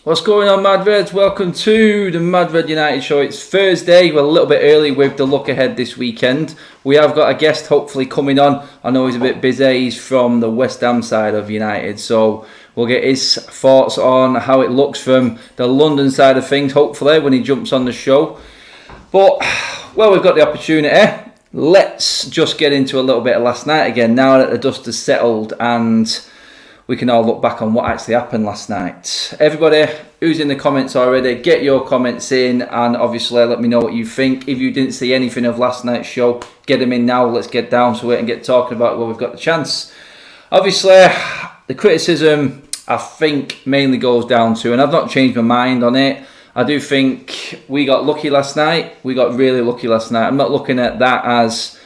What's going on, Mad Reds? Welcome to the Mad Red United show. It's Thursday. We're a little bit early with the look ahead this weekend. We have got a guest hopefully coming on. I know he's a bit busy. He's from the West Ham side of United, so we'll get his thoughts on how it looks from the London side of things, hopefully, when he jumps on the show. But, well, we've got the opportunity. Let's just get into a little bit of last night again, now that the dust has settled and we can all look back on what actually happened last night. Everybody who's in the comments already, get your comments in and obviously let me know what you think. If you didn't see anything of last night's show, get them in now. Let's get down to it and get talking about where we've got the chance. Obviously, the criticism I think mainly goes down to, and I've not changed my mind on it, I do think we got lucky last night. We got really lucky last night. I'm not looking at that as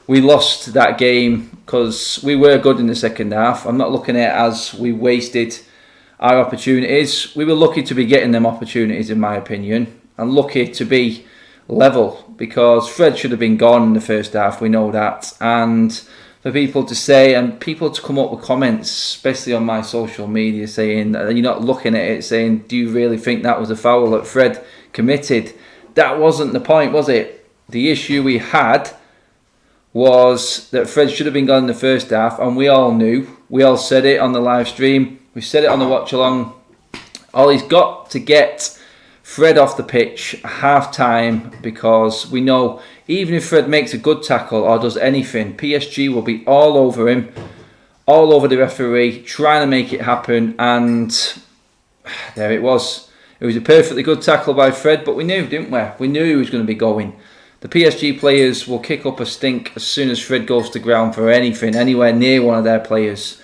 we lost that game because we were good in the second half. I'm not looking at it as we wasted our opportunities. We were lucky to be getting them opportunities, in my opinion, and lucky to be level because Fred should have been gone in the first half. We know that. And for people to say and people to come up with comments, especially on my social media, saying you're not looking at it, saying, do you really think that was a foul that Fred committed? That wasn't the point, was it? The issue we had was that Fred should have been gone in the first half, and we all knew. We all said it on the live stream. We said it on the watch along. Ollie's got to get Fred off the pitch half time because we know even if Fred makes a good tackle or does anything, PSG will be all over him, all over the referee, trying to make it happen. And there it was. It was a perfectly good tackle by Fred, but we knew, didn't we? We knew he was going to be going. The PSG players will kick up a stink as soon as Fred goes to ground for anything, anywhere near one of their players.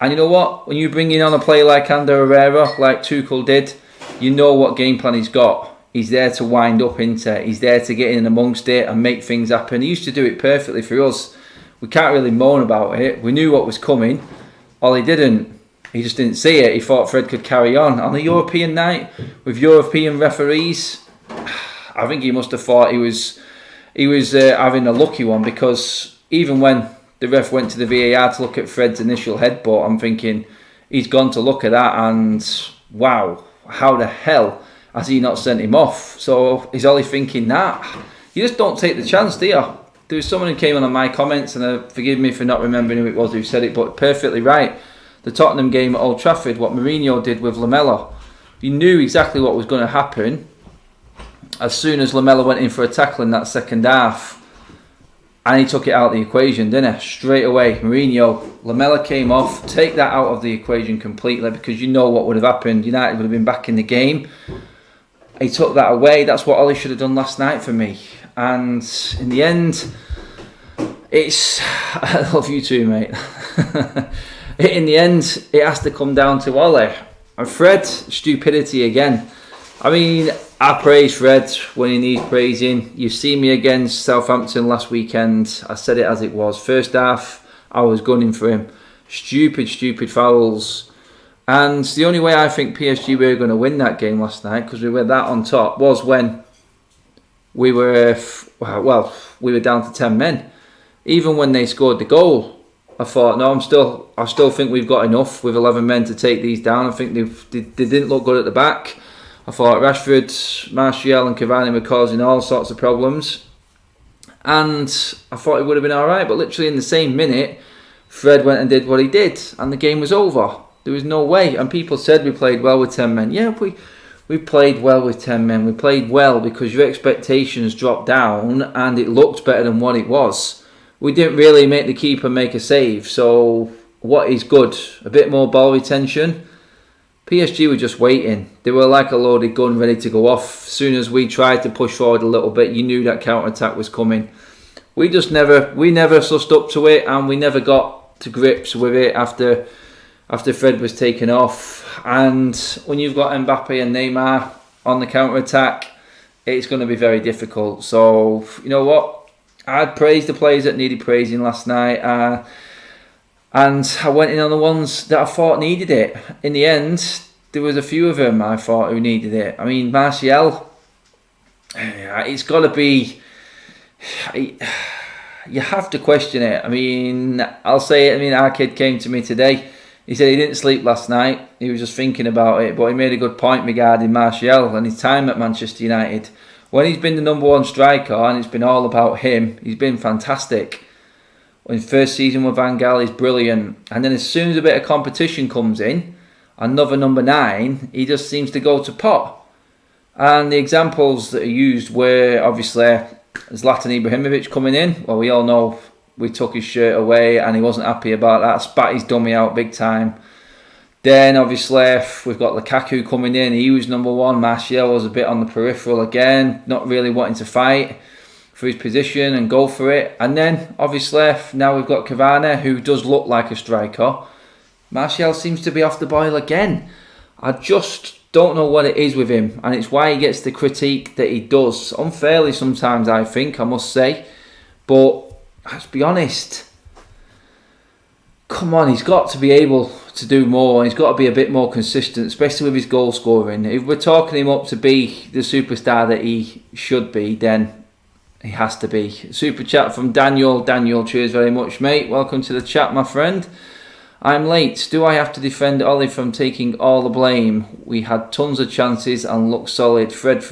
And you know what? When you bring in on a player like Ander Herrera, like Tuchel did, you know what game plan he's got. He's there to wind up into it. He's there to get in amongst it and make things happen. He used to do it perfectly for us. We can't really moan about it. We knew what was coming. Ollie didn't. He just didn't see it. He thought Fred could carry on. On a European night with European referees, I think he must have thought he was having a lucky one because even when the ref went to the VAR to look at Fred's initial headbutt, I'm thinking he's gone to look at that and wow, how the hell has he not sent him off? So is Ollie thinking that? You just don't take the chance, do you? There was someone who came on my comments, and forgive me for not remembering who it was who said it, but perfectly right. The Tottenham game at Old Trafford, what Mourinho did with Lamela. You knew exactly what was going to happen as soon as Lamela went in for a tackle in that second half. And he took it out of the equation, didn't he? Straight away, Mourinho, Lamela came off. Take that out of the equation completely because you know what would have happened. United would have been back in the game. He took that away. That's what Ollie should have done last night for me. And in the end, it's... I love you too, mate. In the end, it has to come down to Ollie. And Fred, stupidity again. I mean, I praise Fred when he needs praising. You see me against Southampton last weekend. I said it as it was. First half, I was gunning for him. Stupid fouls. And the only way I think PSG were going to win that game last night, because we were that on top, was when we were, we were down to 10 men. Even when they scored the goal, I thought, no, I still think we've got enough with 11 men to take these down. I think they didn't look good at the back. I thought Rashford, Martial and Cavani were causing all sorts of problems. And I thought it would have been alright, but literally in the same minute, Fred went and did what he did, and the game was over. There was no way. And people said we played well with 10 men. Yeah, we played well with 10 men. We played well because your expectations dropped down and it looked better than what it was. We didn't really make the keeper make a save. So what is good? A bit more ball retention. PSG were just waiting. They were like a loaded gun ready to go off. As soon as we tried to push forward a little bit, you knew that counter-attack was coming. We never sussed up to it, and we never got to grips with it after Fred was taken off. And when you've got Mbappe and Neymar on the counter-attack, it's going to be very difficult. So, you know what? I'd praise the players that needed praising last night. And I went in on the ones that I thought needed it. In the end, there was a few of them I thought who needed it. I mean, Martial, it's got to be... You have to question it. I mean, I'll say it. I mean, our kid came to me today. He said he didn't sleep last night. He was just thinking about it. But he made a good point regarding Martial and his time at Manchester United. When he's been the #1 striker and it's been all about him, he's been fantastic. In his first season with Van Gaal, he's brilliant. And then as soon as a bit of competition comes in, another #9, he just seems to go to pot. And the examples that are used were obviously Zlatan Ibrahimovic coming in. Well, we all know we took his shirt away and he wasn't happy about that. Spat his dummy out big time. Then obviously we've got Lukaku coming in. He was #1. Martial was a bit on the peripheral again, not really wanting to fight for his position and go for it. And then obviously now we've got Cavani, who does look like a striker. Martial seems to be off the boil again. I just don't know what it is with him, and it's why he gets the critique that he does. Unfairly sometimes, I think, I must say. But let's be honest. Come on, he's got to be able to do more. He's got to be a bit more consistent, especially with his goal scoring. If we're talking him up to be the superstar that he should be, then he has to be. Super chat from Daniel. Daniel, cheers very much, mate. Welcome to the chat, my friend. I'm late. Do I have to defend Ollie from taking all the blame? We had tons of chances and looked solid. Fred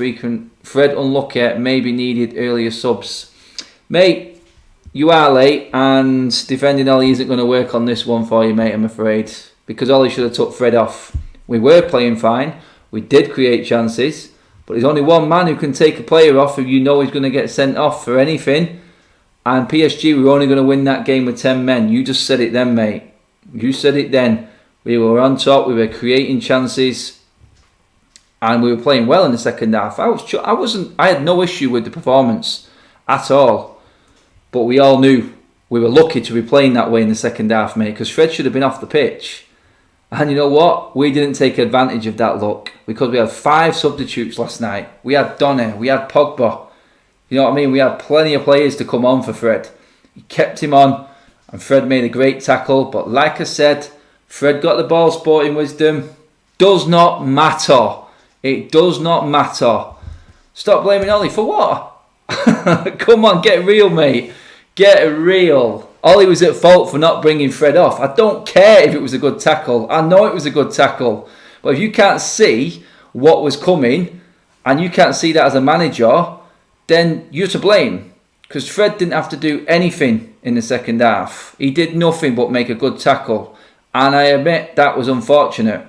unlucky, maybe needed earlier subs. Mate, you are late, and defending Ollie isn't going to work on this one for you, mate, I'm afraid. Because Ollie should have took Fred off. We were playing fine. We did create chances. But there's only one man who can take a player off who you know is going to get sent off for anything. And PSG, we were only going to win that game with 10 men. You just said it then, mate. You said it then. We were on top. We were creating chances, and we were playing well in the second half. I had no issue with the performance at all. But we all knew we were lucky to be playing that way in the second half, mate. Because Fred should have been off the pitch, and you know what? We didn't take advantage of that luck because we had 5 substitutes last night. We had Donny. We had Pogba. You know what I mean? We had plenty of players to come on for Fred. He kept him on. And Fred made a great tackle, but like I said, Fred got the ball, sporting wisdom. Does not matter. It does not matter. Stop blaming Ollie for what? Come on, get real, mate. Get real. Ollie was at fault for not bringing Fred off. I don't care if it was a good tackle. I know it was a good tackle. But if you can't see what was coming, and you can't see that as a manager, then you're to blame. Because Fred didn't have to do anything in the second half. He did nothing but make a good tackle. And I admit that was unfortunate.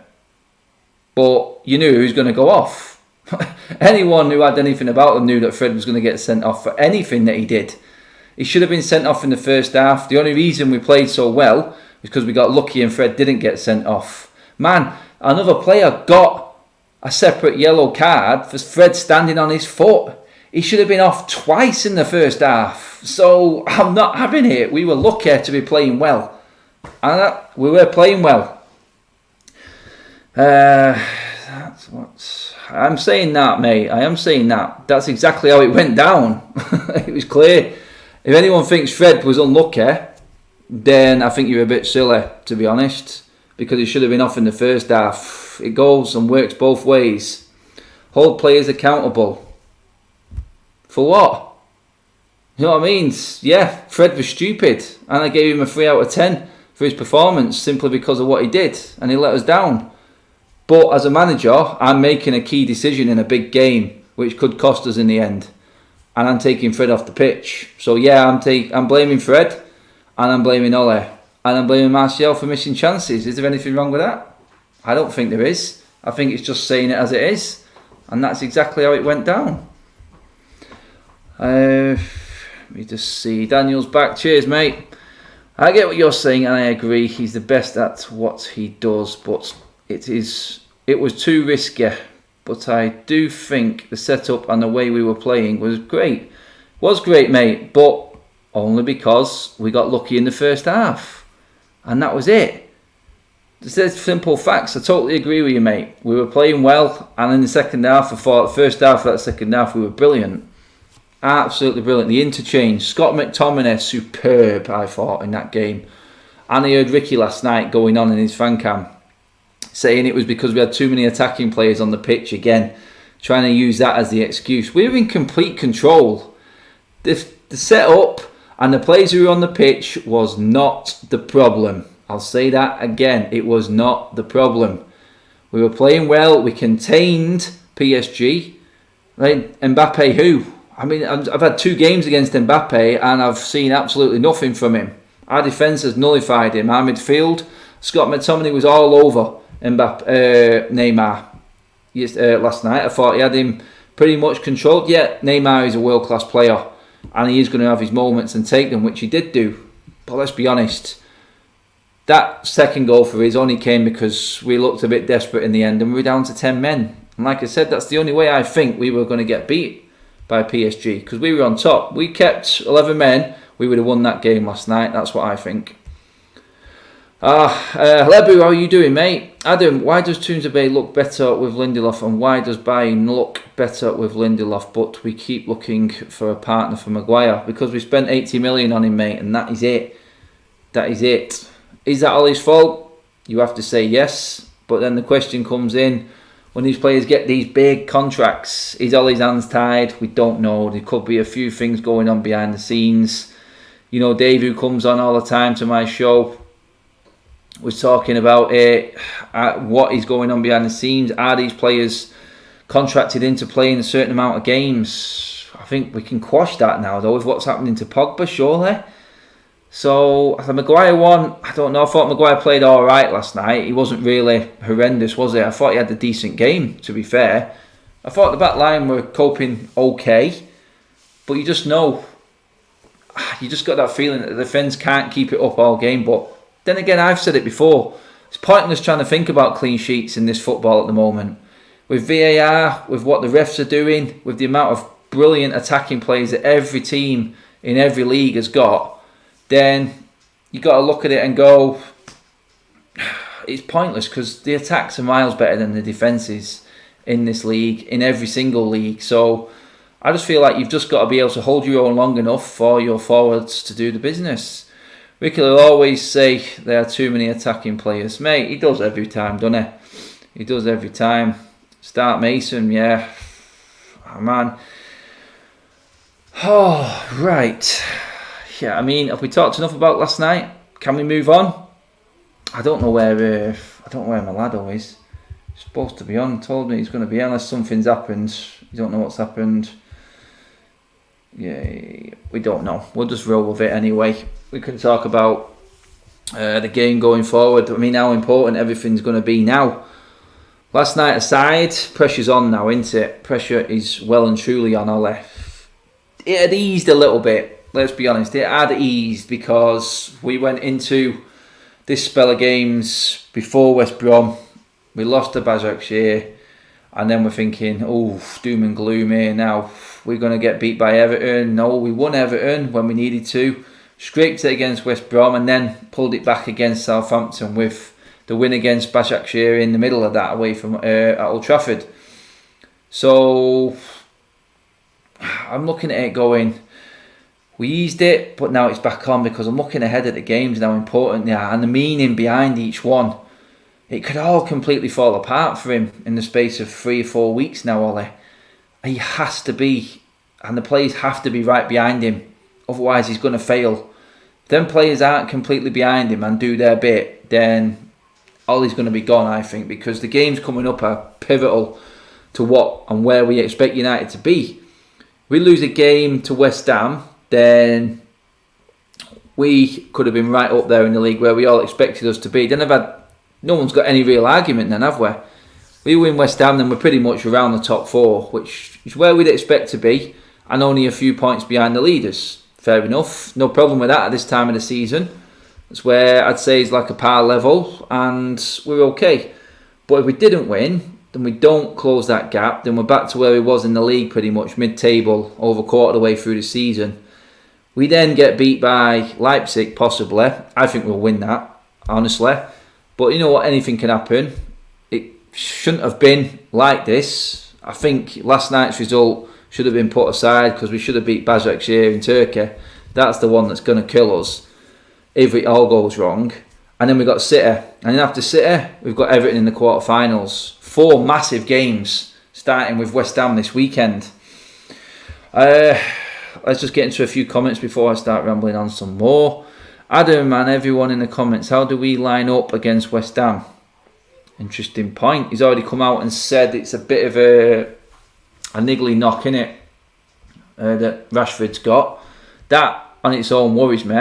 But you knew he was going to go off. Anyone who had anything about him knew that Fred was going to get sent off for anything that he did. He should have been sent off in the first half. The only reason we played so well is because we got lucky and Fred didn't get sent off. Man, another player got a separate yellow card for Fred standing on his foot. He should have been off twice in the first half. So I'm not having it. We were lucky to be playing well. And we were playing well. That's what I'm saying, that, mate. I am saying that. That's exactly how it went down. It was clear. If anyone thinks Fred was unlucky, then I think you're a bit silly, to be honest. Because he should have been off in the first half. It goes and works both ways. Hold players accountable. For what? You know what I mean? Yeah, Fred was stupid. And I gave him a 3 out of 10 for his performance simply because of what he did. And he let us down. But as a manager, I'm making a key decision in a big game, which could cost us in the end. And I'm taking Fred off the pitch. So yeah, I'm blaming Fred. And I'm blaming Ole. And I'm blaming Martial for missing chances. Is there anything wrong with that? I don't think there is. I think it's just saying it as it is. And that's exactly how it went down. Let me just see. Daniel's back. Cheers, mate. I get what you're saying, and I agree. He's the best at what he does, but it was too risky. But I do think the setup and the way we were playing was great. Was great, mate, but only because we got lucky in the first half, and that was it. There's simple facts. I totally agree with you, mate. We were playing well, and in the second half, I thought the first half of that second half we were brilliant. Absolutely brilliant. The interchange. Scott McTominay, superb, I thought, in that game. And I heard Ricky last night going on in his fan cam saying it was because we had too many attacking players on the pitch again, trying to use that as the excuse. We were in complete control. The setup and the players who were on the pitch was not the problem. I'll say that again. It was not the problem. We were playing well. We contained PSG. Right? Mbappe, who? I mean, I've had 2 games against Mbappe and I've seen absolutely nothing from him. Our defence has nullified him. Our midfield, Scott McTominay was all over Neymar last night. I thought he had him pretty much controlled. Yeah, Neymar is a world-class player and he is going to have his moments and take them, which he did do. But let's be honest, that second goal for us only came because we looked a bit desperate in the end and we were down to 10 men. And like I said, that's the only way I think we were going to get beat by PSG, because we were on top. We kept 11 men, we would have won that game last night. That's what I think. Lebu, how are you doing, mate? Adam, why does Tunesabay look better with Lindelof and why does Bayern look better with Lindelof but we keep looking for a partner for Maguire? Because we spent 80 million on him, mate, and that is it. That is it. Is that Ollie's fault? You have to say yes, but then the question comes in, when these players get these big contracts, is Ollie's hands tied? We don't know. There could be a few things going on behind the scenes. You know, Dave, who comes on all the time to my show, was talking about what is going on behind the scenes. Are these players contracted into playing a certain amount of games? I think we can quash that now, though, with what's happening to Pogba, surely. So, the Maguire one, I don't know. I thought Maguire played all right last night. He wasn't really horrendous, was he? I thought he had a decent game, to be fair. I thought the back line were coping okay. But you just know, you just got that feeling that the defence can't keep it up all game. But then again, I've said it before. It's pointless trying to think about clean sheets in this football at the moment. With VAR, with what the refs are doing, with the amount of brilliant attacking players that every team in every league has got, then you got to look at it and go, it's pointless because the attacks are miles better than the defences in this league, in every single league. So I just feel like you've just got to be able to hold your own long enough for your forwards to do the business. Ricky will always say there are too many attacking players. Mate, he does every time, doesn't he? He does every time. Start Mason, yeah. Oh, man. Oh, right. Yeah, I mean, have we talked enough about last night? Can we move on? I don't know where my lad is. He's supposed to be on. Told me he's going to be on unless something's happened. You don't know what's happened. Yeah, we don't know. We'll just roll with it anyway. We can talk about the game going forward. I mean, how important everything's going to be now. Last night aside, pressure's on now, isn't it? Pressure is well and truly on Ole. It had eased a little bit. Let's be honest, it had eased because we went into this spell of games before West Brom. We lost to Başakşehir and then we're thinking, oh, doom and gloom here now. We're going to get beat by Everton. No, we won Everton when we needed to. Scraped it against West Brom and then pulled it back against Southampton with the win against Başakşehir in the middle of that away from at Old Trafford. So I'm looking at it going, we eased it, but now it's back on because I'm looking ahead at the games now, important they are, and the meaning behind each one. It could all completely fall apart for him in the space of 3 or 4 weeks now, Ollie. He has to be, and the players have to be right behind him, otherwise he's going to fail. If them players aren't completely behind him and do their bit, then Ollie's going to be gone, I think, because the games coming up are pivotal to what and where we expect United to be. We lose a game to West Ham, then we could have been right up there in the league where we all expected us to be. Then no one's got any real argument then, have we? We win West Ham, then we're pretty much around the top 4, which is where we'd expect to be, and only a few points behind the leaders. Fair enough, no problem with that at this time of the season. That's where I'd say is like a par level, and we're okay. But if we didn't win, then we don't close that gap, then we're back to where we was in the league pretty much, mid-table, over a quarter of the way through the season. We then get beat by Leipzig, possibly. I think we'll win that, honestly. But you know what, anything can happen. It shouldn't have been like this. I think last night's result should have been put aside because we should have beat Başakşehir in Turkey. That's the one that's going to kill us if it all goes wrong. And then we've got City. And then after City, we've got Everton in the quarterfinals. 4 massive games, starting with West Ham this weekend. Let's just get into a few comments before I start rambling on some more. Adam and everyone in the comments, how do we line up against West Ham? Interesting point. He's already come out and said it's a bit of a niggly knock, innit, that Rashford's got. That on its own worries me.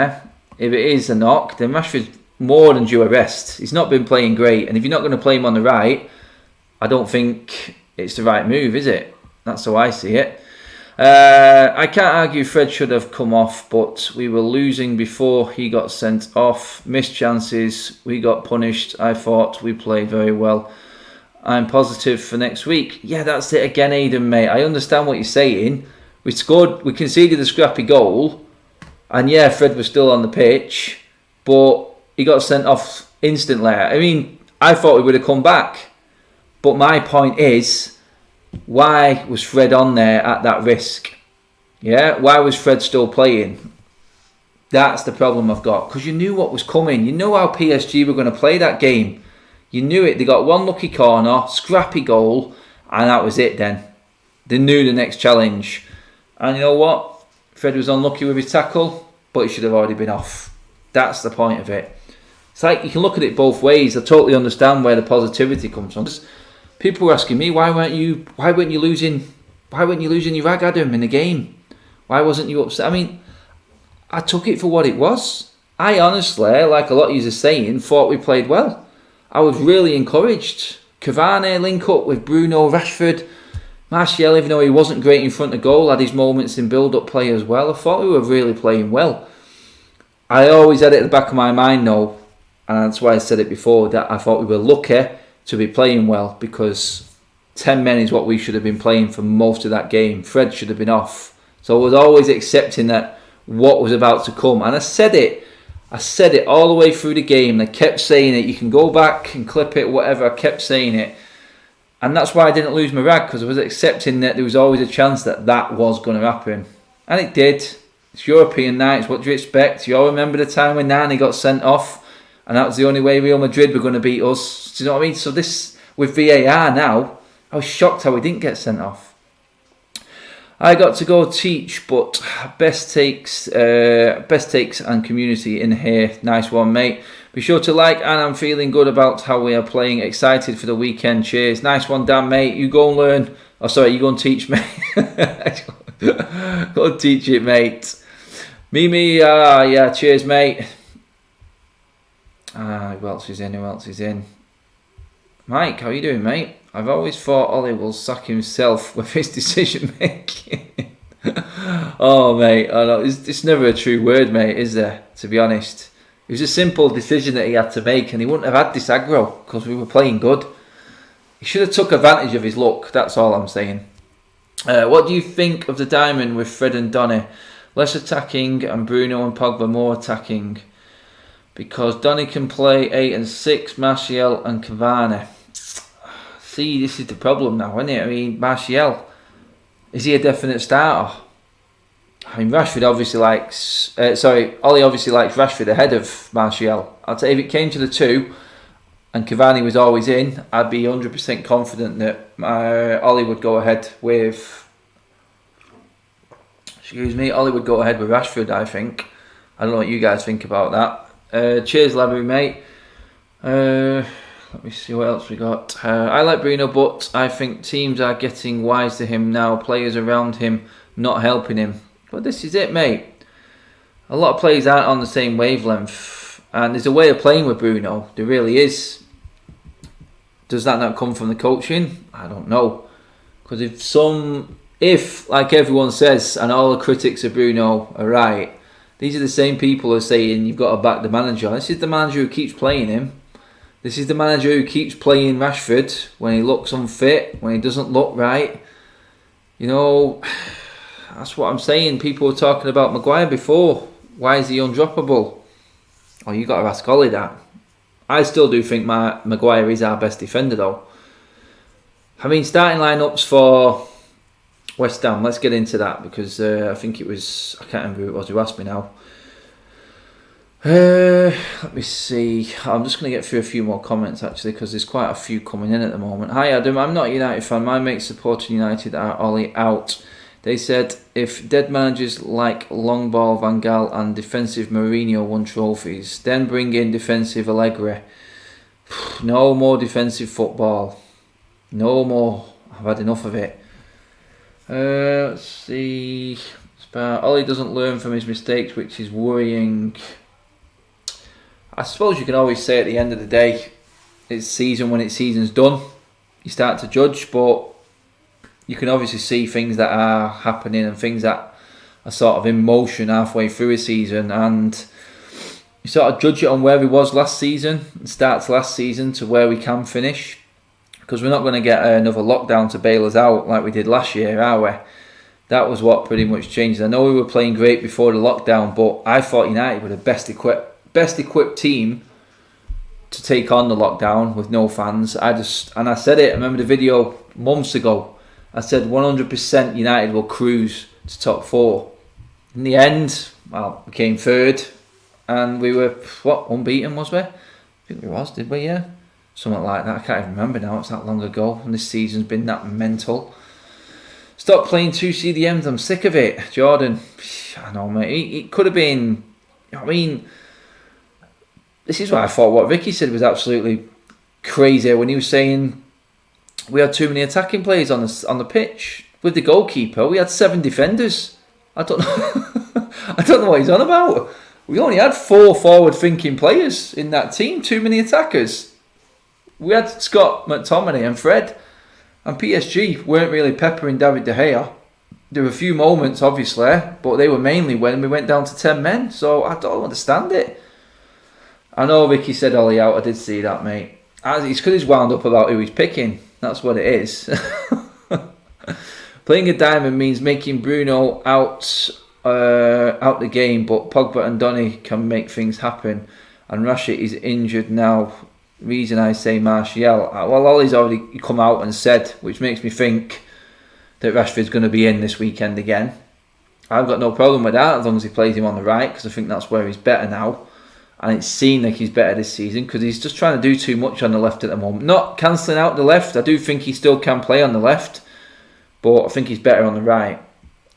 If it is a knock, then Rashford's more than due a rest. He's not been playing great, and if you're not going to play him on the right, I don't think it's the right move, is it? That's how I see it. I can't argue Fred should have come off, but we were losing before he got sent off. Missed chances, we got punished. I thought we played very well. I'm positive for next week. Yeah, that's it again, Aidan, mate. I understand what you're saying. We conceded a scrappy goal, and yeah, Fred was still on the pitch, but he got sent off instantly. I mean, I thought we would have come back, but my point is, why was Fred on there at that risk? Yeah, why was Fred still playing? That's the problem I've got. Because you knew what was coming. You know how PSG were going to play that game. You knew it. They got one lucky corner, scrappy goal, and that was it then. They knew the next challenge. And you know what? Fred was unlucky with his tackle, but he should have already been off. That's the point of it. It's like you can look at it both ways. I totally understand where the positivity comes from. People were asking me, why weren't you losing your rag, Adam, in the game? Why wasn't you upset? I mean, I took it for what it was. I honestly, like a lot of you are saying, thought we played well. I was really encouraged. Cavani link up with Bruno, Rashford, Martial, even though he wasn't great in front of goal, had his moments in build-up play as well. I thought we were really playing well. I always had it at the back of my mind, though, and that's why I said it before, that I thought we were lucky to be playing well, because 10 men is what we should have been playing for most of that game. Fred should have been off. So I was always accepting that what was about to come. And I said it all the way through the game. I kept saying it. You can go back and clip it, whatever. I kept saying it. And that's why I didn't lose my rag, because I was accepting that there was always a chance that that was going to happen. And it did. It's European nights. What do you expect? You all remember the time when Nani got sent off? And that was the only way Real Madrid were going to beat us. Do you know what I mean? So this, with VAR now, I was shocked how we didn't get sent off. I got to go teach, but best takes and community in here. Nice one, mate. Be sure to like, and I'm feeling good about how we are playing. Excited for the weekend. Cheers. Nice one, Dan, mate. You go and learn. Oh, sorry, you go and teach, mate. Go and teach it, mate. Mimi, yeah, cheers, mate. Who else is in? Mike, how you doing, mate? I've always thought Ollie will sack himself with his decision making. Oh, mate, I know it's never a true word, mate, is there? To be honest, it was a simple decision that he had to make, and he wouldn't have had this aggro because we were playing good. He should have took advantage of his luck. That's all I'm saying. What do you think of the diamond with Fred and Donny? Less attacking, and Bruno and Pogba more attacking. Because Donny can play 8 and 6, Martial and Cavani. See, this is the problem now, isn't it? I mean, Martial, is he a definite starter? I mean, Rashford obviously likes... Ollie obviously likes Rashford ahead of Martial. I'd say if it came to the two, and Cavani was always in, I'd be 100% confident that Ollie would go ahead with... Ollie would go ahead with Rashford, I think. I don't know what you guys think about that. Cheers, Labby, mate. Let me see what else we got. I like Bruno, but I think teams are getting wise to him now. Players around him not helping him. But this is it, mate. A lot of players aren't on the same wavelength. And there's a way of playing with Bruno. There really is. Does that not come from the coaching? I don't know. Because if, like everyone says, and all the critics of Bruno are right, these are the same people who are saying you've got to back the manager. This is the manager who keeps playing him. This is the manager who keeps playing Rashford when he looks unfit, when he doesn't look right. You know, that's what I'm saying. People were talking about Maguire before. Why is he undroppable? Oh, you got to ask Ollie that. I still do think Maguire is our best defender, though. I mean, starting lineups for West Ham, let's get into that, because I think it was, I can't remember who it was who asked me now. Let me see. I'm just going to get through a few more comments actually, because there's quite a few coming in at the moment. Hi Adam, I'm not a United fan. My mates supporting United are Ollie out. They said if dead managers like long ball Van Gaal and defensive Mourinho won trophies, then bring in defensive Allegri. No more defensive football. No more. I've had enough of it. Let's see. Ollie doesn't learn from his mistakes, which is worrying. I suppose you can always say at the end of the day, it's season when it's season's done. You start to judge, but you can obviously see things that are happening and things that are sort of in motion halfway through a season, and you sort of judge it on where we was last season and starts last season to where we can finish, because we're not going to get another lockdown to bail us out like we did last year, are we? That was what pretty much changed. I know we were playing great before the lockdown, but I thought United were the best equipped team to take on the lockdown with no fans. I said it, I remember the video months ago, I said 100% United will cruise to top 4. In the end, well, we came third, and we were, unbeaten, was we? I think we was, did we, yeah? Something like that, I can't even remember now, it's that long ago, and this season's been that mental. Stop playing 2 CDMs, I'm sick of it. Jordan, I know, mate, it could have been, I mean, this is why I thought what Ricky said was absolutely crazy when he was saying we had too many attacking players on the pitch. With the goalkeeper, we had 7 defenders. I don't know. I don't know what he's on about. We only had 4 forward-thinking players in that team. Too many attackers. We had Scott McTominay and Fred, and PSG weren't really peppering David De Gea. There were a few moments, obviously, but they were mainly when we went down to 10 men. So I don't understand it. I know Vicky said Ollie out. I did see that, mate. It's because he's wound up about who he's picking. That's what it is. Playing a diamond means making Bruno out the game, but Pogba and Donny can make things happen. And Rashid is injured now. Reason I say Martial. Well, Ollie's already come out and said, which makes me think that Rashford's going to be in this weekend again. I've got no problem with that as long as he plays him on the right, because I think that's where he's better now. And it's seen like he's better this season because he's just trying to do too much on the left at the moment. Not cancelling out the left. I do think he still can play on the left, but I think he's better on the right.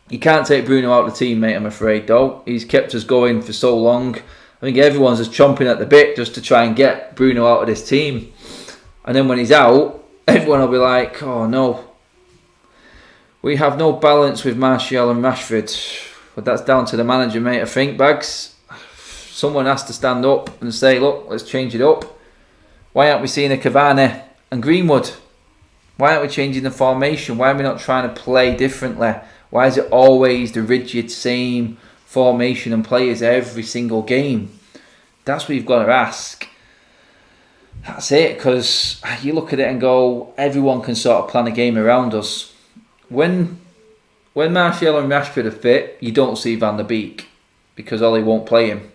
You can't take Bruno out of the team, mate, I'm afraid, though. He's kept us going for so long. I think everyone's just chomping at the bit just to try and get Bruno out of this team. And then when he's out, everyone will be like, oh no. We have no balance with Martial and Rashford. But that's down to the manager, mate, I think, Bags. Someone has to stand up and say, look, let's change it up. Why aren't we seeing a Cavani and Greenwood? Why aren't we changing the formation? Why are we not trying to play differently? Why is it always the rigid same formation and players every single game? That's what you've got to ask. That's it, because you look at it and go, everyone can sort of plan a game around us. When Martial and Rashford are fit, you don't see Van der Beek because Ollie won't play him.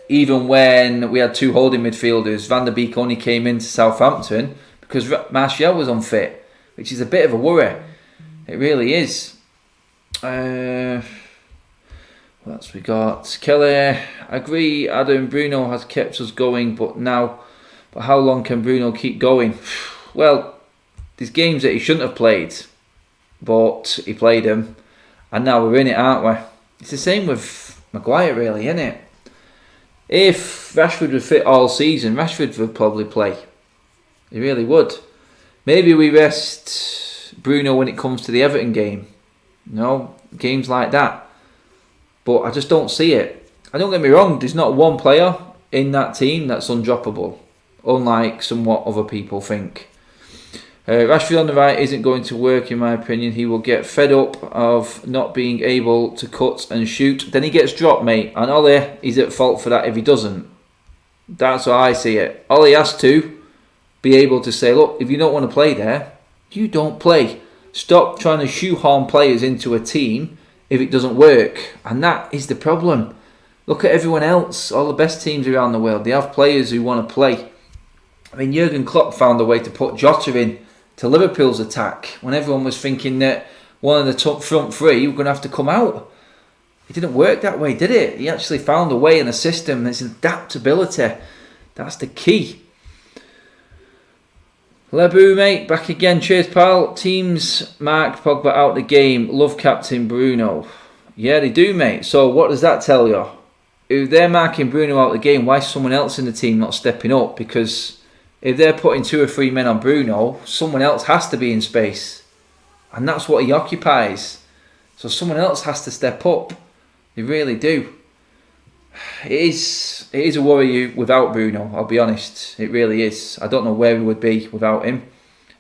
Even when we had 2 holding midfielders, Van der Beek only came into Southampton because Martial was unfit, which is a bit of a worry. It really is. What else we got? Kelly, I agree, Adam, Bruno has kept us going, but how long can Bruno keep going? Well, there's games that he shouldn't have played, but he played them, and now we're in it, aren't we? It's the same with Maguire, really, isn't it? If Rashford was fit all season, Rashford would probably play. He really would. Maybe we rest Bruno when it comes to the Everton game. Games like that. But I just don't see it. And don't get me wrong, there's not one player in that team that's undroppable, unlike somewhat other people think. Rashford on the right isn't going to work, in my opinion. He will get fed up of not being able to cut and shoot. Then he gets dropped, mate. And Ollie is at fault for that if he doesn't. That's how I see it. Ollie has to be able to say, look, if you don't want to play there, you don't play. Stop trying to shoehorn players into a team if it doesn't work. And that is the problem. Look at everyone else. All the best teams around the world. They have players who want to play. I mean, Jurgen Klopp found a way to put Jota in to Liverpool's attack when everyone was thinking that one of the top front 3 were going to have to come out. It didn't work that way, did it? He actually found a way in a system. It's adaptability. That's the key. Lebu, mate, back again. Cheers, pal. Teams marked Pogba out the game. Love captain Bruno. Yeah, they do, mate. So what does that tell you? If they're marking Bruno out the game, why is someone else in the team not stepping up? Because if they're putting 2 or 3 men on Bruno, someone else has to be in space. And that's what he occupies. So someone else has to step up. They really do. It is a worry without Bruno, I'll be honest. It really is. I don't know where we would be without him.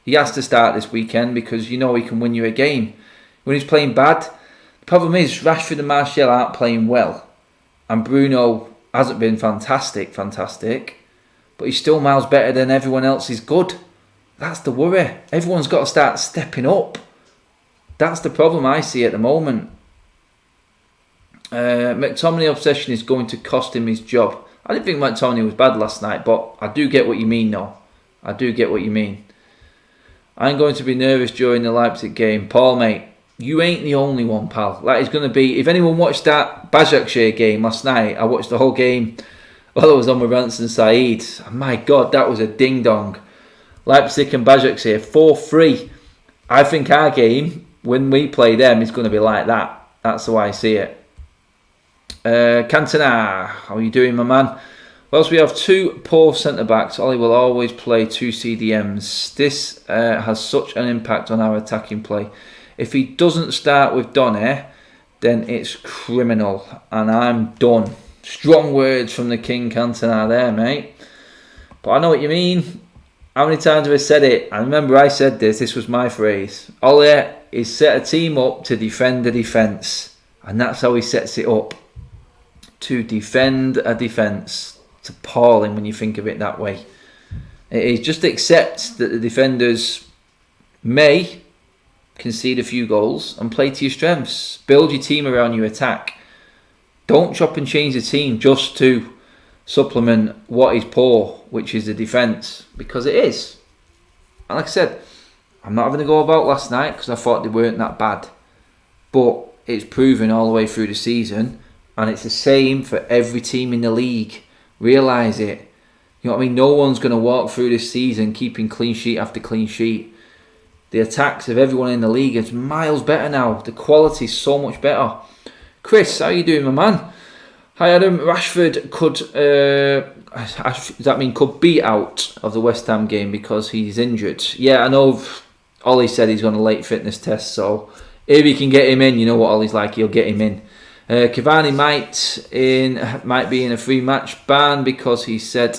He has to start this weekend because you know he can win you a game. When he's playing bad, the problem is Rashford and Martial aren't playing well. And Bruno hasn't been fantastic, but he's still miles better than everyone else is good. That's the worry. Everyone's got to start stepping up. That's the problem I see at the moment. McTominay obsession is going to cost him his job. I didn't think McTominay was bad last night, but I do get what you mean though. I do get what you mean. I'm going to be nervous during the Leipzig game. Paul, mate, you ain't the only one, pal. That is going to be... If anyone watched that Başakşehir game last night, I watched the whole game while I was on with Ranson Saeed. My God, that was a ding-dong. Leipzig and Başakşehir, 4-3. I think our game, when we play them, is going to be like that. That's the way I see it. Cantona, how are you doing, my man? Whilst we have 2 poor centre-backs, Ollie will always play 2 CDMs. This has such an impact on our attacking play. If he doesn't start with Donny, then it's criminal. And I'm done. Strong words from the King Cantona there, mate. But I know what you mean. How many times have I said it? I remember I said this. This was my phrase. Ollie is set a team up to defend the defence. And that's how he sets it up. To defend a defence. It's appalling when you think of it that way. It is just accept that the defenders may concede a few goals and play to your strengths. Build your team around your attack. Don't chop and change the team just to supplement what is poor, which is the defence, because it is. And like I said, I'm not having a go about last night because I thought they weren't that bad. But it's proven all the way through the season, and it's the same for every team in the league. Realise it. You know what I mean? No one's going to walk through this season keeping clean sheet after clean sheet. The attacks of everyone in the league is miles better now. The quality is so much better. Chris, how you doing, my man? Hi, Adam. Rashford could, does that mean could be out of the West Ham game because he's injured? Yeah, I know Ollie said he's on a late fitness test, so if he can get him in, you know what Ollie's like, he'll get him in. Cavani might be in a 3-match ban because he said...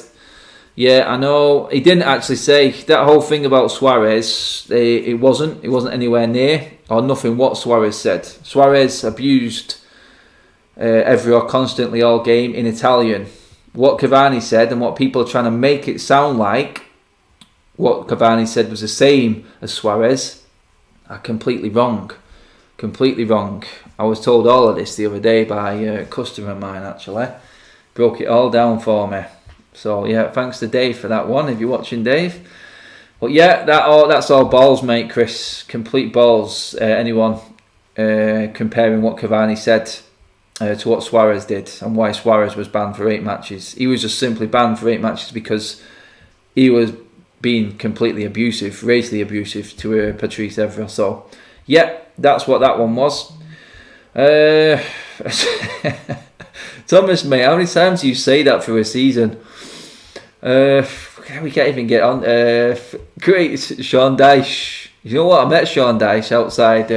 Yeah, I know. He didn't actually say that whole thing about Suarez. It wasn't anywhere near or nothing what Suarez said. Suarez abused constantly all game in Italian. What Cavani said and what people are trying to make it sound like what Cavani said was the same as Suarez are completely wrong. Completely wrong. I was told all of this the other day by a customer of mine actually. Broke it all down for me. So yeah, thanks to Dave for that one, if you're watching, Dave. But yeah, that's all balls, mate, Chris. Complete balls. Anyone comparing what Cavani said to what Suarez did and why Suarez was banned for 8 matches. He was just simply banned for 8 matches because he was being completely abusive, racially abusive to Patrice Evra. So yeah, that's what that one was. Thomas, mate, how many times do you say that through a season? We can't even get on. Great, Sean Dyche. You know what? I met Sean Dyche outside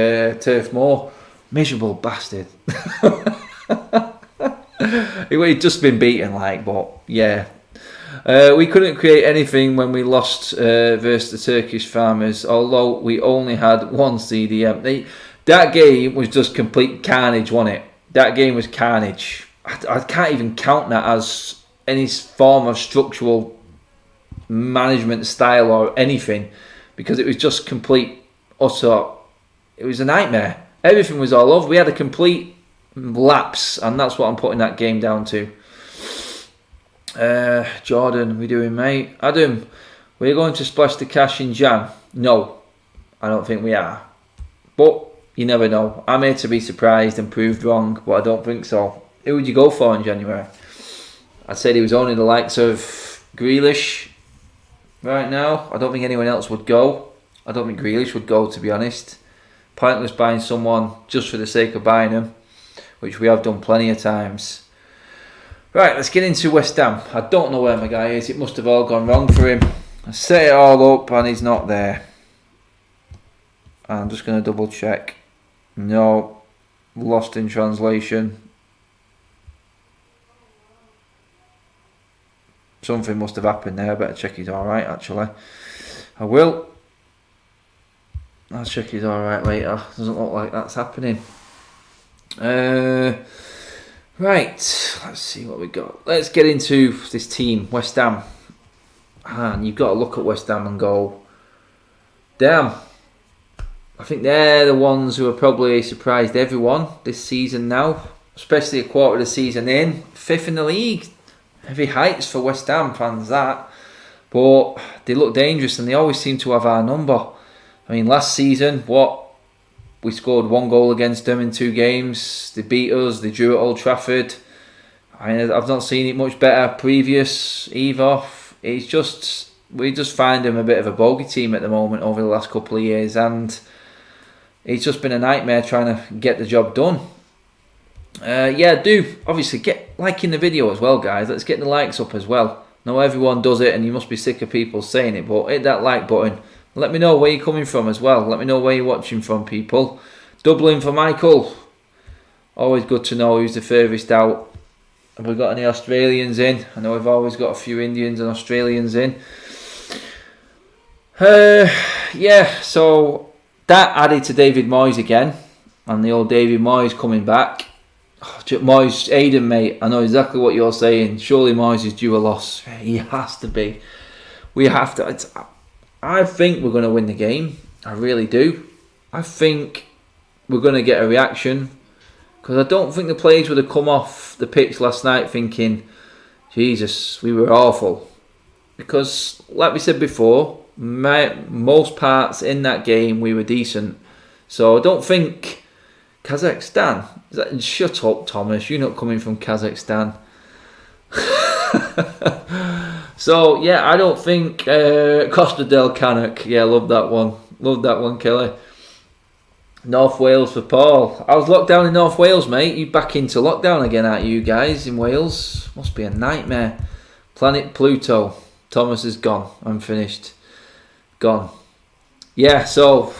Turf Moor. Miserable bastard. He'd just been beaten, but yeah. We couldn't create anything when we lost versus the Turkish farmers, although we only had one CDM. That game was just complete carnage, wasn't it? That game was carnage. I can't even count that as any form of structural management style or anything, because it was just complete, utter, it was a nightmare. Everything was all over. We had a complete lapse, and that's what I'm putting that game down to. Jordan, we doing, mate? Adam, we're going to splash the cash in Jan? No, I don't think we are. But you never know. I'm here to be surprised and proved wrong, but I don't think so. Who would you go for in January? I'd say he was only the likes of Grealish, right now. I don't think anyone else would go. I don't think Grealish would go, to be honest. Pointless buying someone just for the sake of buying them, which we have done plenty of times. Right, let's get into West Ham. I don't know where my guy is. It must have all gone wrong for him. I set it all up and he's not there. I'm just going to double check. No, lost in translation. Something must have happened there. I better check he's alright, actually. I will. I'll check he's alright later. Doesn't look like that's happening. Right, let's see what we got. Let's get into this team, West Ham. And you've got to look at West Ham and go, damn. I think they're the ones who have probably surprised everyone this season now, especially a quarter of the season in. 5th in the league. Heavy heights for West Ham fans, that. But they look dangerous and they always seem to have our number. I mean, last season, we scored 1 goal against them in 2 games. They beat us, they drew at Old Trafford. I've not seen it much better previous either. It's just, we just find them a bit of a bogey team at the moment over the last couple of years, and it's just been a nightmare trying to get the job done. Yeah, do obviously get liking the video as well, guys. Let's get the likes up as well. Now everyone does it and you must be sick of people saying it, but hit that like button. Let me know where you're coming from as well. Let me know where you're watching from, people. Dublin for Michael. Always good to know who's the furthest out. Have we got any Australians in? I know we've always got a few Indians and Australians in. Yeah, so that added to David Moyes again. And the old David Moyes coming back. Oh, Moyes, Aiden, mate, I know exactly what you're saying. Surely Moyes is due a loss. He has to be. We have to. I think we're going to win the game. I really do. I think we're going to get a reaction. Because I don't think the players would have come off the pitch last night thinking, Jesus, we were awful. Because, like we said before, most parts in that game we were decent. So I don't think Kazakhstan. Shut up, Thomas. You're not coming from Kazakhstan. So yeah, I don't think Costa del Canuck. Yeah, love that one. Love that one, Kelly. North Wales for Paul. I was locked down in North Wales, mate. You back into lockdown again, aren't you guys in Wales? Must be a nightmare. Planet Pluto. Thomas is gone. I'm finished. Gone. Yeah, so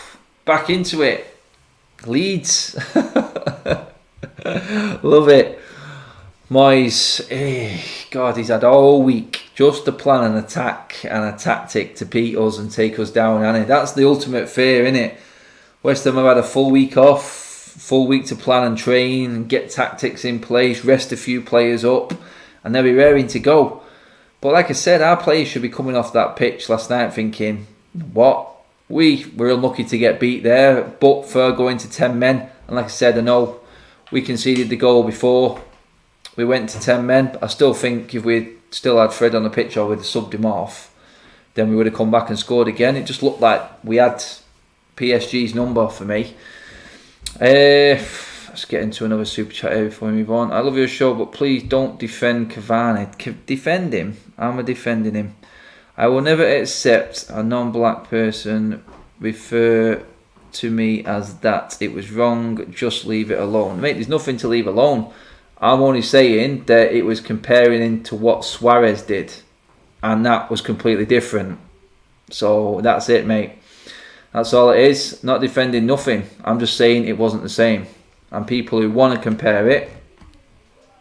back into it. Leeds. Love it. Moyes, God, he's had all week just to plan an attack and a tactic to beat us and take us down, hasn't he? That's the ultimate fear, isn't it? West Ham have had a full week off, full week to plan and train and get tactics in place, rest a few players up, and they'll be raring to go. But like I said, our players should be coming off that pitch last night thinking, what? We were unlucky to get beat there, but for going to 10 men. And like I said, I know we conceded the goal before we went to 10 men. But I still think if we'd still had Fred on the pitch or we'd subbed him off, then we would have come back and scored again. It just looked like we had PSG's number for me. Let's get into another super chat here before we move on. I love your show, but please don't defend Cavani. Defend him? I'm defending him. I will never accept a non-black person refer to me as that. It was wrong. Just leave it alone. Mate, there's nothing to leave alone. I'm only saying that it was comparing him to what Suarez did. And that was completely different. So that's it, mate. That's all it is. Not defending nothing. I'm just saying it wasn't the same. And people who want to compare it,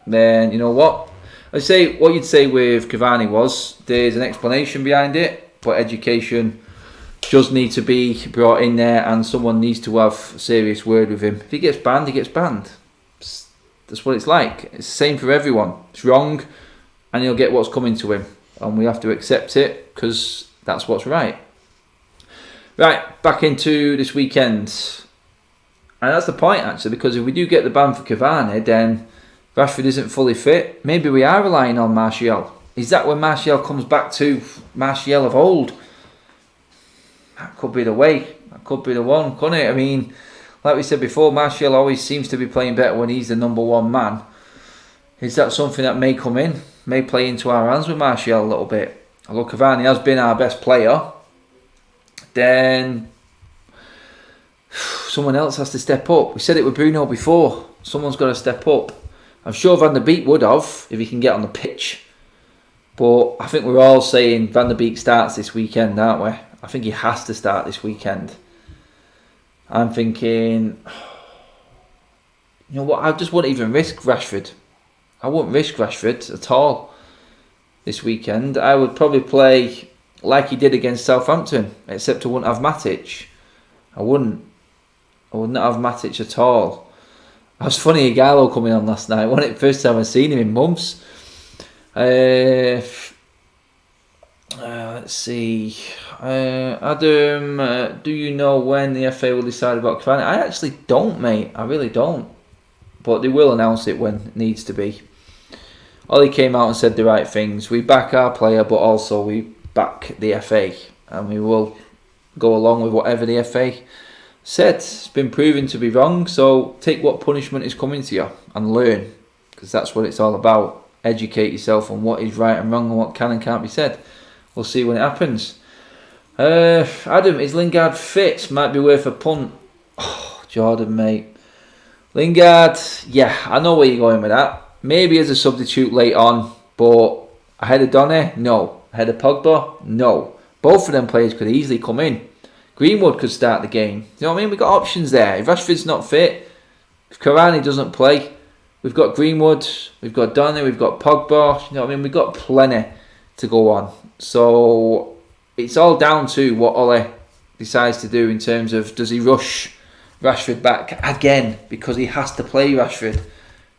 then you know what? I say what you'd say with Cavani was there's an explanation behind it, but education does need to be brought in there, and someone needs to have a serious word with him. If he gets banned, he gets banned. That's what it's like. It's the same for everyone. It's wrong, and he'll get what's coming to him, and we have to accept it because that's what's right. Right, back into this weekend. And that's the point, actually, because if we do get the ban for Cavani, then Rashford isn't fully fit. Maybe we are relying on Martial. Is that when Martial comes back to Martial of old? That could be the way. That could be the one, couldn't it? I mean, like we said before, Martial always seems to be playing better when he's the number one man. Is that something that may come in? May play into our hands with Martial a little bit? although Cavani has been our best player, then someone else has to step up. We said it with Bruno before. Someone's got to step up. I'm sure Van der Beek would have if he can get on the pitch. But I think we're all saying Van der Beek starts this weekend, aren't we? I think he has to start this weekend. I'm thinking, you know what, I just wouldn't even risk Rashford. I wouldn't risk Rashford at all this weekend. I would probably play like he did against Southampton, except I wouldn't have Matic. I wouldn't have Matic at all. It was funny, Igalo coming on last night. Wasn't it? First time I've seen him in months. Let's see. Adam, do you know when the FA will decide about Cavani? I actually don't, mate. I really don't. But they will announce it when it needs to be. Ollie came out and said the right things. We back our player, but also we back the FA. And we will go along with whatever the FA said. It's been proven to be wrong. So take what punishment is coming to you and learn. Because that's what it's all about. Educate yourself on what is right and wrong and what can and can't be said. We'll see when it happens. Adam, is Lingard fit? Might be worth a punt. Oh, Jordan, mate. Lingard, yeah, I know where you're going with that. Maybe as a substitute late on, but ahead of Donny? No. Ahead of Pogba? No. Both of them players could easily come in. Greenwood could start the game. You know what I mean? We've got options there. If Rashford's not fit, if Cavani doesn't play, we've got Greenwood, we've got Donny, we've got Pogba. You know what I mean? We've got plenty to go on. So it's all down to what Ole decides to do in terms of, does he rush Rashford back again because he has to play Rashford.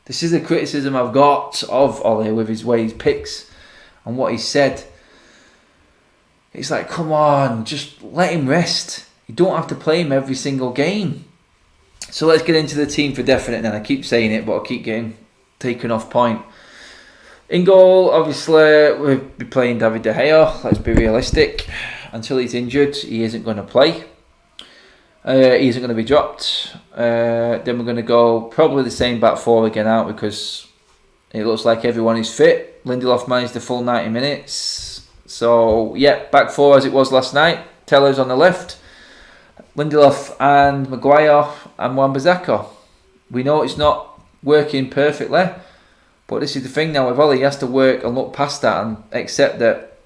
This is the criticism I've got of Ole with his way he picks and what he said. It's like, come on, just let him rest. You don't have to play him every single game. So let's get into the team for definite then. I keep saying it, but I keep getting taken off point. In goal, obviously, we'll be playing David De Gea. Let's be realistic. Until he's injured, he isn't going to play. He isn't going to be dropped. Then we're going to go probably the same back four again out because it looks like everyone is fit. Lindelof managed the full 90 minutes. So, yeah, back four as it was last night. Teller's on the left. Lindelof and Maguire and Wan-Bissaka. We know it's not working perfectly. But this is the thing now with Ollie, he has to work and look past that and accept that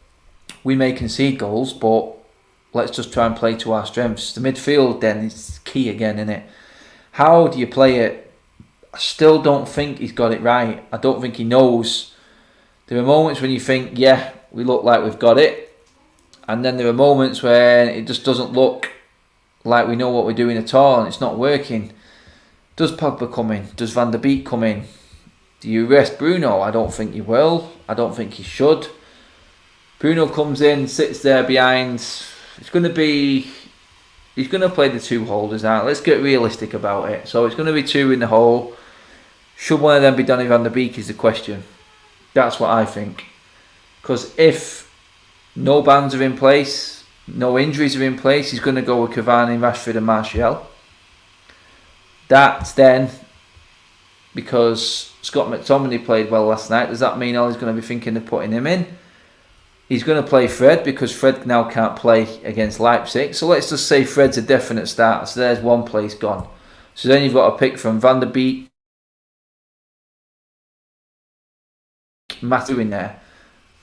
we may concede goals, but let's just try and play to our strengths. The midfield then is key again, isn't it? How do you play it? I still don't think he's got it right. I don't think he knows. There are moments when you think, yeah, we look like we've got it. And then there are moments where it just doesn't look like we know what we're doing at all and it's not working. Does Pogba come in? Does Van der Beek come in? Do you rest Bruno? I don't think you will. I don't think he should. Bruno comes in, sits there behind. It's going to be... He's going to play the two holders out. Let's get realistic about it. So it's going to be two in the hole. Should one of them be Donny van der Beek is the question. That's what I think. Because if no bans are in place, no injuries are in place, he's going to go with Cavani, Rashford and Martial. That's then... Because Scott McTominay played well last night, does that mean Ollie's going to be thinking of putting him in? He's going to play Fred because Fred now can't play against Leipzig. So let's just say Fred's a definite starter. So there's one place gone. So then you've got to pick from Van der Beek, Matthew in there.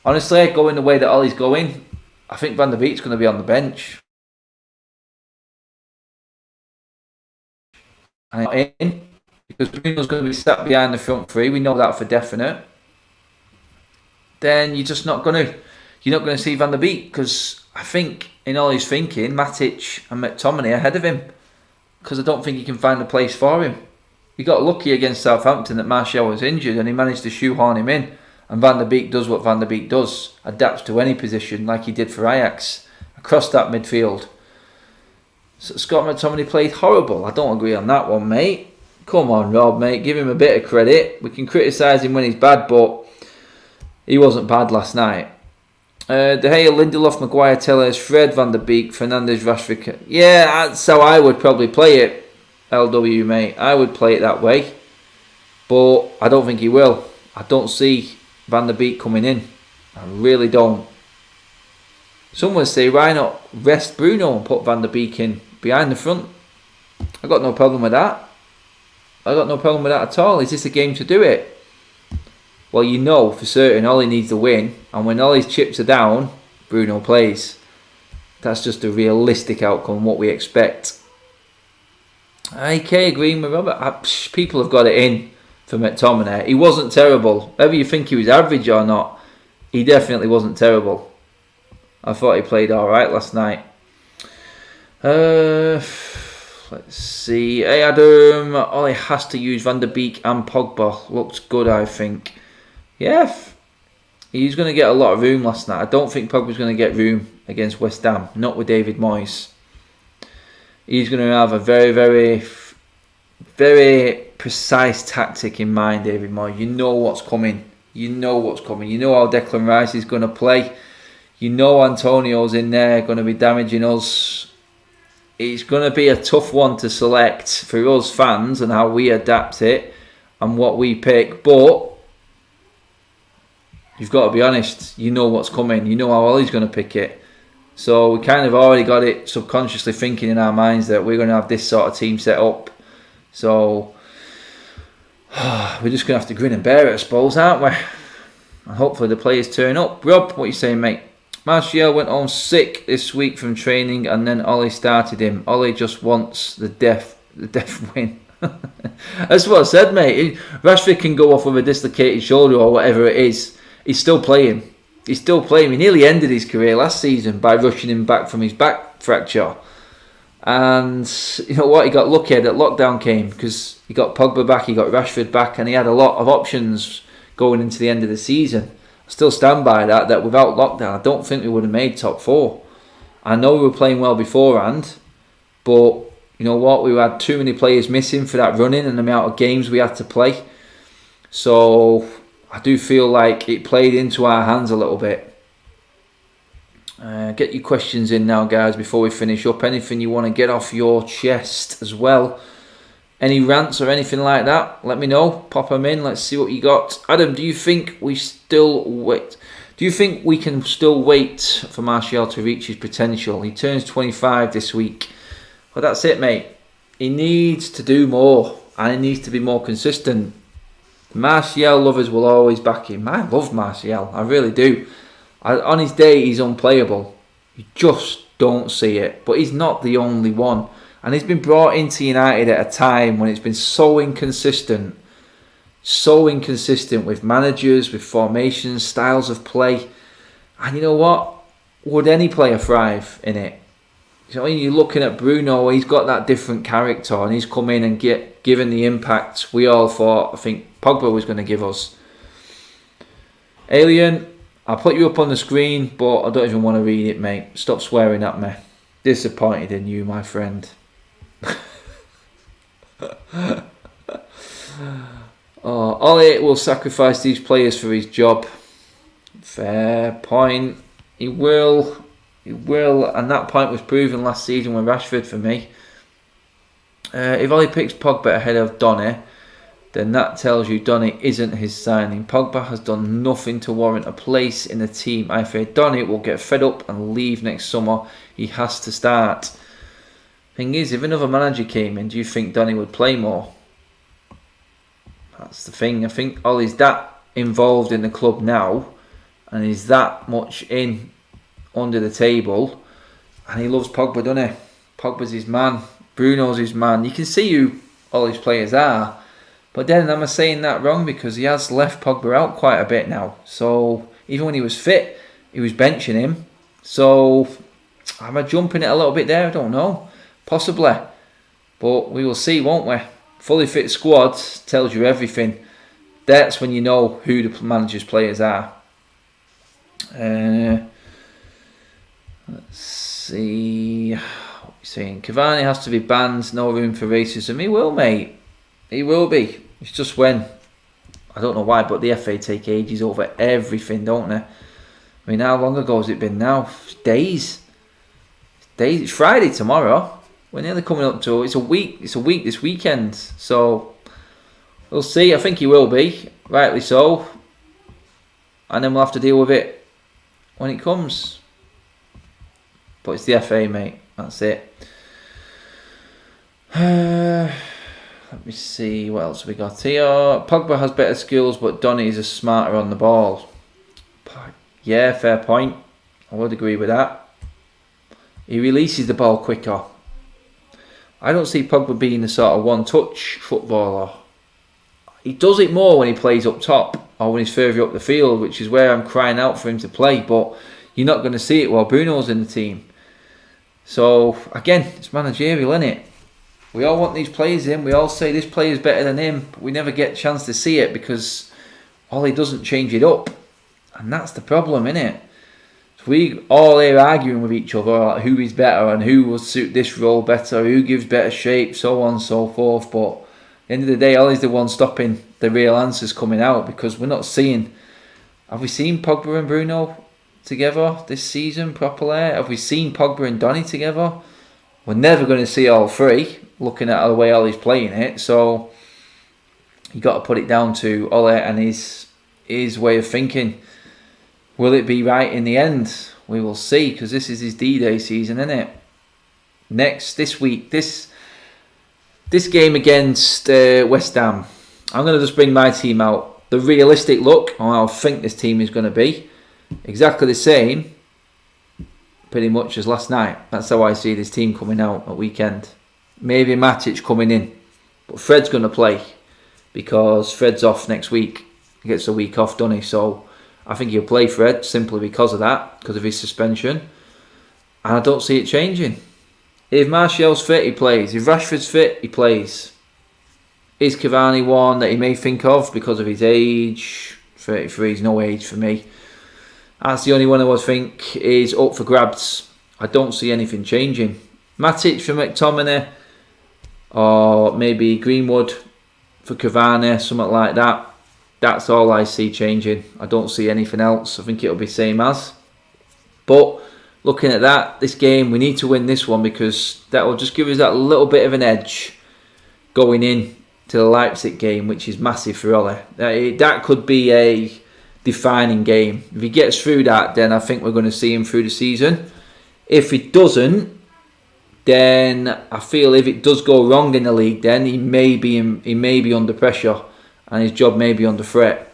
Honestly, going the way that Ollie's going, I think Van der Beek's going to be on the bench. And in. Because Bruno's going to be sat behind the front three, we know that for definite. Then you're not going to see Van der Beek because I think in all his thinking, Matic and McTominay ahead of him because I don't think he can find a place for him. He got lucky against Southampton that Martial was injured and he managed to shoehorn him in. And Van der Beek does what Van der Beek does, adapts to any position like he did for Ajax across that midfield. So Scott McTominay played horrible. I don't agree on that one, mate. Come on, Rob, mate. Give him a bit of credit. We can criticise him when he's bad, but he wasn't bad last night. De Gea, Lindelof, Maguire, Tellez, Fred, Van der Beek, Fernandes, Rashford. Yeah, that's how I would probably play it, LW, mate. I would play it that way. But I don't think he will. I don't see Van der Beek coming in. I really don't. Some would say, why not rest Bruno and put Van der Beek in behind the front? I got no problem with that. I got no problem with that at all. Is this a game to do it? Well, you know for certain Ollie needs the win, and when Ollie's chips are down, Bruno plays. That's just a realistic outcome, what we expect. IK agreeing with Robert. People have got it in for McTominay. He wasn't terrible. Whether you think he was average or not, he definitely wasn't terrible. I thought he played alright last night. Let's see. Hey Adam, Ollie has to use Van der Beek and Pogba. Looked good, I think. Yeah, he's going to get a lot of room last night. I don't think Pogba's going to get room against West Ham. Not with David Moyes. He's going to have a very, very, very precise tactic in mind, David Moyes. You know what's coming. You know what's coming. You know how Declan Rice is going to play. You know Antonio's in there going to be damaging us. It's going to be a tough one to select for us fans and how we adapt it and what we pick. But you've got to be honest. You know what's coming. You know how Ollie's going to pick it. So we kind of already got it subconsciously thinking in our minds that we're going to have this sort of team set up. So we're just going to have to grin and bear it, I suppose, aren't we? And hopefully the players turn up. Rob, what are you saying, mate? Martial went home sick this week from training and then Ollie started him. Ollie just wants the death win. That's what I said, mate. Rashford can go off with a dislocated shoulder or whatever it is. He's still playing. He's still playing. He nearly ended his career last season by rushing him back from his back fracture. And you know what? He got lucky that lockdown came because he got Pogba back, he got Rashford back, and he had a lot of options going into the end of the season. I still stand by that without lockdown, I don't think we would have made top 4. I know we were playing well beforehand, but you know what? We had too many players missing for that running and the amount of games we had to play. So I do feel like it played into our hands a little bit. Get your questions in now, guys, before we finish up. Anything you want to get off your chest as well. Any rants or anything like that, let me know. Pop them in. Let's see what you got. Adam, do you think we still wait? Do you think we can still wait for Martial to reach his potential? He turns 25 this week. Well, that's it, mate. He needs to do more and he needs to be more consistent. Martial lovers will always back him. I love Martial. I really do. On his day, he's unplayable. You just don't see it. But he's not the only one. And he's been brought into United at a time when it's been so inconsistent. So inconsistent with managers, with formations, styles of play. And you know what? Would any player thrive in it? So when you're looking at Bruno, he's got that different character. And he's come in and given the impact we all thought, I think, Pogba was going to give us. Alien, I'll put you up on the screen, but I don't even want to read it, mate. Stop swearing at me. Disappointed in you, my friend. Ollie will sacrifice these players for his job. Fair point. He will, and that point was proven last season with Rashford for me. If Ollie picks Pogba ahead of Donny, then that tells you Donny isn't his signing. Pogba has done nothing to warrant a place in the team. I fear Donny will get fed up and leave next summer. He has to start. Thing is, if another manager came in, do you think Donny would play more? That's the thing. I think Ollie's that involved in the club now, and he's that much in under the table, and he loves Pogba, doesn't he? Pogba's his man. Bruno's his man. You can see who Ollie's players are. But then am I saying that wrong? Because he has left Pogba out quite a bit now. So even when he was fit, he was benching him. So am I jumping it a little bit there? I don't know. Possibly. But we will see, won't we? Fully fit squad tells you everything. That's when you know who the manager's players are. Let's see. What are you saying? Cavani has to be banned. No room for racism. He will, mate. He will be. It's just when, I don't know why, but the FA take ages over everything, don't they? I mean, how long ago has it been now? Days. It's Friday tomorrow. We're nearly coming up to, it's a week this weekend. So, we'll see. I think he will be, rightly so. And then we'll have to deal with it when it comes. But it's the FA, mate. That's it. Let me see what else we got here. Pogba has better skills, but Donny is smarter on the ball. Yeah, fair point. I would agree with that. He releases the ball quicker. I don't see Pogba being the sort of one-touch footballer. He does it more when he plays up top or when he's further up the field, which is where I'm crying out for him to play. But you're not going to see it while Bruno's in the team. So, again, it's managerial, isn't it? We all want these players in. We all say this player is better than him. But we never get a chance to see it because Ollie doesn't change it up. And that's the problem, isn't it? So we all here arguing with each other like who is better and who will suit this role better, who gives better shape, so on and so forth. But at the end of the day, Ollie's the one stopping the real answers coming out because we're not seeing... Have we seen Pogba and Bruno together this season properly? Have we seen Pogba and Donny together? We're never going to see all three, looking at the way Ollie's playing it. So you got to put it down to Ollie and his way of thinking. Will it be right in the end? We will see, because this is his D-Day season, isn't it? This week, this game against West Ham, I'm going to just bring my team out. The realistic look, or how I think this team is going to be, exactly the same, pretty much as last night. That's how I see this team coming out at weekend. Maybe Matic coming in, but Fred's going to play because Fred's off next week. He gets a week off, doesn't he? So I think he'll play Fred simply because of that, because of his suspension. And I don't see it changing. If Martial's fit, he plays. If Rashford's fit, he plays. Is Cavani one that he may think of because of his age? 33 is no age for me. That's the only one I would think is up for grabs. I don't see anything changing. Matic for McTominay, or maybe Greenwood for Cavani, something like that. That's all I see changing. I don't see anything else. I think it'll be same as. But looking at that, this game, we need to win this one because that will just give us that little bit of an edge going in to the Leipzig game, which is massive for Ole. That could be a defining game. If he gets through that, then I think we're going to see him through the season. If he doesn't, then I feel if it does go wrong in the league, then he may be under pressure and his job may be under threat.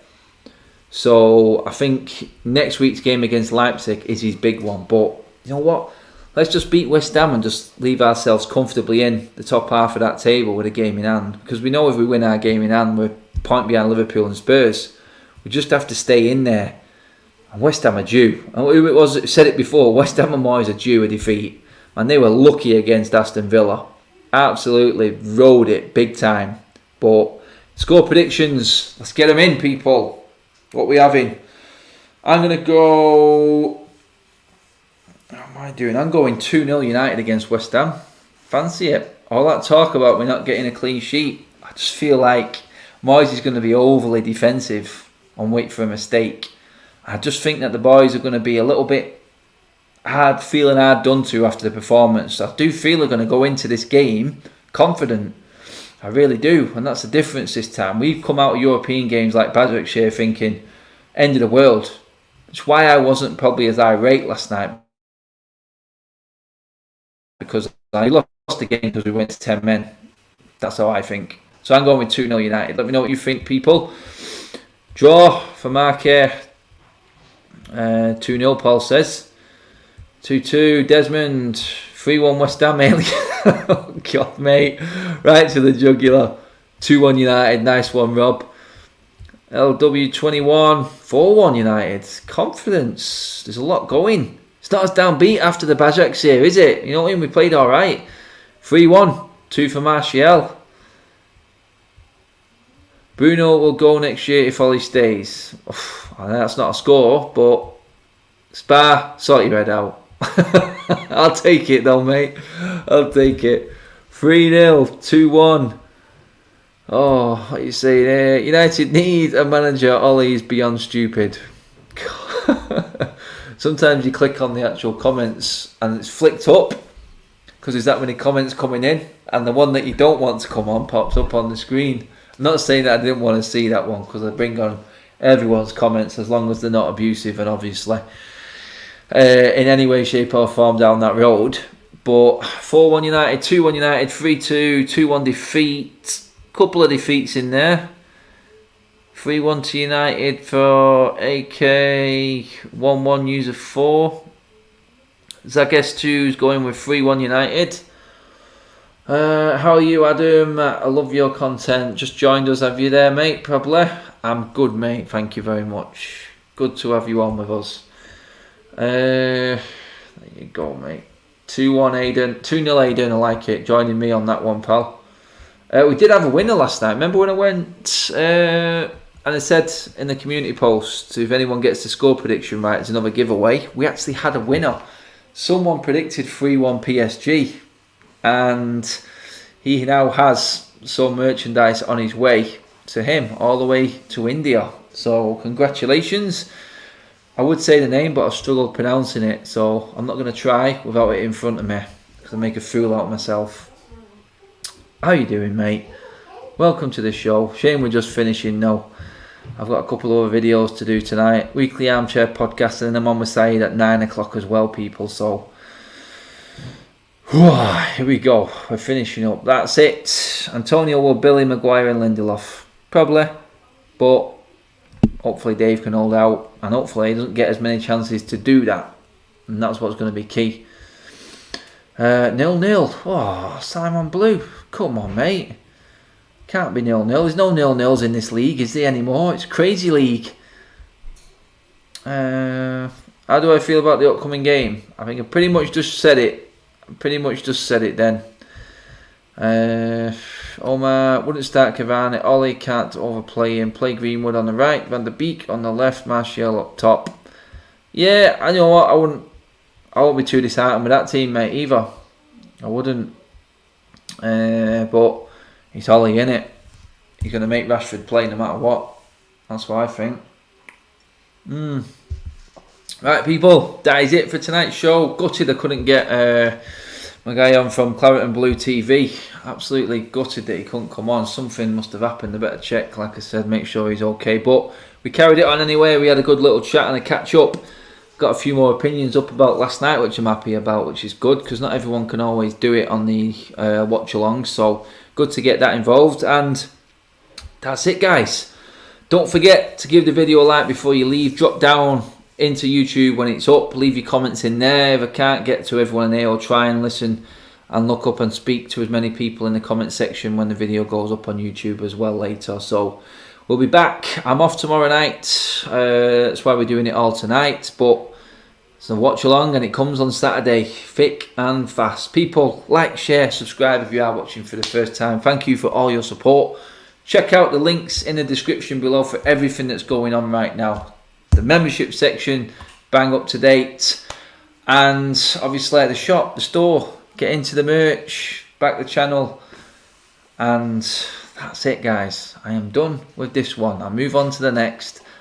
So I think next week's game against Leipzig is his big one. But you know what? Let's just beat West Ham and just leave ourselves comfortably in the top half of that table with a game in hand. Because we know if we win our game in hand, we're a point behind Liverpool and Spurs. We just have to stay in there. And West Ham are due. And who it was that said it before, West Ham and Moyes are due a defeat. And they were lucky against Aston Villa. Absolutely rode it big time. But score predictions. Let's get them in, people. What are we having? I'm going to go... What am I doing? I'm going 2-0 United against West Ham. Fancy it. All that talk about me not getting a clean sheet. I just feel like Moyes is going to be overly defensive and wait for a mistake. I just think that the boys are going to be a little bit feeling hard done to after the performance. I do feel they're going to go into this game confident. I really do. And that's the difference this time. We've come out of European games like Başakşehir thinking, end of the world. It's why I wasn't probably as irate last night. Because I lost the game because we went to 10 men. That's how I think. So I'm going with 2-0 United. Let me know what you think, people. Draw for Mark here. 2-0, Paul says. 2-2, Desmond. 3-1 West Ham, Alien. Oh, God, mate. Right to the jugular. 2-1 United. Nice one, Rob. LW21. 4-1 United. Confidence. There's a lot going. It's not as downbeat after the Başakşehir, is it? You know what I mean? We played all right. 3-1. 2 for Martial. Bruno will go next year if Ollie stays. I know that's not a score, but Spa, sort your head out. I'll take it though, mate. I'll take it. 3-0, 2-1. Oh, what are you saying there? United need a manager. Ollie is beyond stupid. Sometimes you click on the actual comments and it's flicked up because there's that many comments coming in, and the one that you don't want to come on pops up on the screen. I'm not saying that I didn't want to see that one because I bring on everyone's comments as long as they're not abusive, and obviously in any way, shape or form down that road. But 4-1 United, 2-1 United, 3-2, 2-1 defeat. Couple of defeats in there. 3-1 to United for AK, 1-1 user 4. Zagestu's going with 3-1 United. How are you, Adam? I love your content. Just joined us, have you there, mate? Probably. I'm good, mate. Thank you very much. Good to have you on with us. There you go, mate. 2-1 Aiden. 2-0 Aiden, I like it. Joining me on that one, pal. We did have a winner last night. Remember when I went and I said in the community post, if anyone gets the score prediction right, it's another giveaway. We actually had a winner. Someone predicted 3-1 PSG. And he now has some merchandise on his way to him, all the way to India. So congratulations. I would say the name, but I struggled pronouncing it, so I'm not going to try without it in front of me, because I make a fool out of myself. How you doing, mate? Welcome to the show. Shame we're just finishing now. I've got a couple other videos to do tonight. Weekly Armchair Podcast, and then I'm on with Saeed at 9 o'clock as well, people. So, here we go. We're finishing up. That's it. Antonio will Billy, Maguire and Lindelof. Probably. But hopefully Dave can hold out, and hopefully he doesn't get as many chances to do that, and that's what's going to be key. 0-0. Oh, Simon Blue, come on, mate. Can't be 0-0. There's no 0-0s in this league, is there anymore? It's a crazy league. How do I feel about the upcoming game? I think I pretty much just said it. Then. Omar wouldn't start Cavani. Ollie can't overplay him. Play Greenwood on the right, Van der Beek on the left, Martial up top. Yeah, I know what, I won't be too disheartened with that team, mate, either. I wouldn't. But it's Ollie, innit? He's going to make Rashford play no matter what. That's what I think. Right, people, that is it for tonight's show. Gutted I couldn't get my guy on from Claret and Blue TV. Absolutely gutted that he couldn't come on. Something must have happened. I better check, like I said, make sure he's okay. But we carried it on anyway. We had a good little chat and a catch up. Got a few more opinions up about last night, which I'm happy about, which is good, because not everyone can always do it on the watch along. So good to get that involved. And that's it, guys. Don't forget to give the video a like before you leave. Drop down into YouTube when it's up. Leave your comments in there. If I can't get to everyone in here, I'll try and listen and look up and speak to as many people in the comment section when the video goes up on YouTube as well later. So we'll be back. I'm off tomorrow night. That's why we're doing it all tonight. But it's a watch along and it comes on Saturday. Thick and fast. People, like, share, subscribe if you are watching for the first time. Thank you for all your support. Check out the links in the description below for everything that's going on right now. The membership section, bang up to date. And obviously the shop, the store. Get into the merch, back the channel, and that's it, guys. I am done with this one. I'll move on to the next.